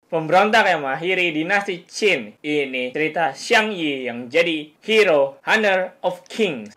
Pemberontak yang mengakhiri dinasti Qin. Ini cerita Xiang Yi yang jadi hero Honor of Kings.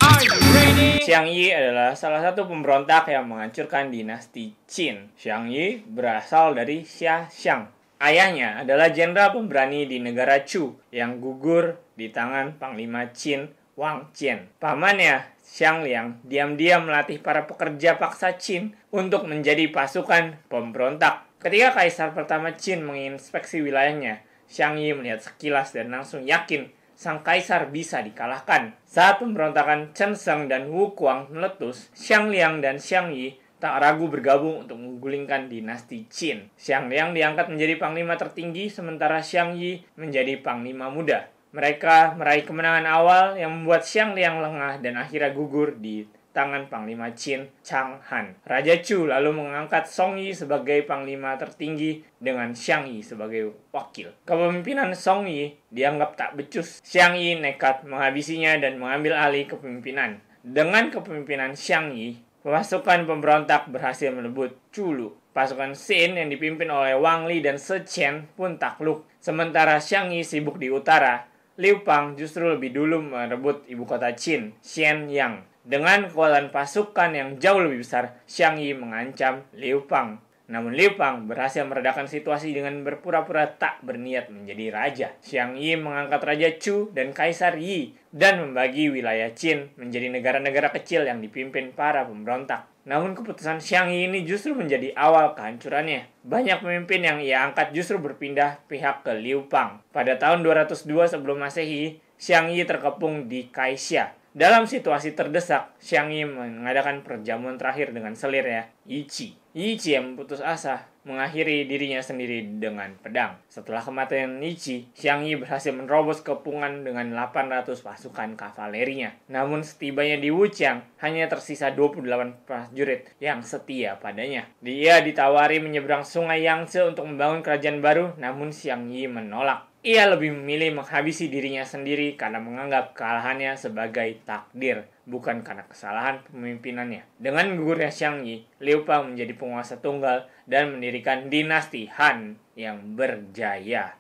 Xiang Yi adalah salah satu pemberontak yang menghancurkan dinasti Qin. Xiang Yi berasal dari Xia Xiang. Ayahnya adalah jenderal pemberani di negara Chu yang gugur di tangan Panglima Qin Wang Qian. Pamannya, Xiang Liang, diam-diam melatih para pekerja paksa Qin untuk menjadi pasukan pemberontak. Ketika Kaisar pertama Qin menginspeksi wilayahnya, Xiang Yi melihat sekilas dan langsung yakin sang kaisar bisa dikalahkan. Saat pemberontakan Chen Sheng dan Wu Kuang meletus, Xiang Liang dan Xiang Yi tak ragu bergabung untuk menggulingkan dinasti Qin. Xiang Liang diangkat menjadi panglima tertinggi, sementara Xiang Yi menjadi panglima muda. Mereka meraih kemenangan awal yang membuat Xiang Liang lengah dan akhirnya gugur di tangan Panglima Qin Chang Han. Raja Chu lalu mengangkat Song Yi sebagai panglima tertinggi dengan Xiang Yi sebagai wakil. Kepemimpinan Song Yi dianggap tak becus. Xiang Yi nekat menghabisinya dan mengambil alih kepemimpinan. Dengan kepemimpinan Xiang Yi, pasukan pemberontak berhasil merebut Chulu. Pasukan Xin yang dipimpin oleh Wang Li dan Se Chen pun takluk. Sementara Xiang Yi sibuk di utara, Liu Pang justru lebih dulu merebut ibu kota Qin, Xianyang. Dengan kekuatan pasukan yang jauh lebih besar, Xiang Yi mengancam Liu Pang. Namun Liu Pang berhasil meredakan situasi dengan berpura-pura tak berniat menjadi raja. Xiang Yi mengangkat Raja Chu dan Kaisar Yi dan membagi wilayah Qin menjadi negara-negara kecil yang dipimpin para pemberontak. Namun keputusan Xiang Yi ini justru menjadi awal kehancurannya. Banyak pemimpin yang ia angkat justru berpindah pihak ke Liu Pang. Pada tahun 202 sebelum Masehi, Xiang Yi terkepung di Kaixia. Dalam situasi terdesak, Xiang Yi mengadakan perjamuan terakhir dengan selirnya, Yi Qi. Yi Qi yang putus asa mengakhiri dirinya sendiri dengan pedang. Setelah kematian Yi Qi, Xiang Yi berhasil menerobos kepungan dengan 800 pasukan kavalerinya. Namun setibanya di Wuqiang, hanya tersisa 28 prajurit yang setia padanya. Dia ditawari menyeberang sungai Yangtze untuk membangun kerajaan baru, namun Xiang Yi menolak. Ia lebih memilih menghabisi dirinya sendiri karena menganggap kekalahannya sebagai takdir, bukan karena kesalahan pemimpinannya. Dengan gugurnya Xiang Yi, Liu Pang menjadi penguasa tunggal dan mendirikan dinasti Han yang berjaya.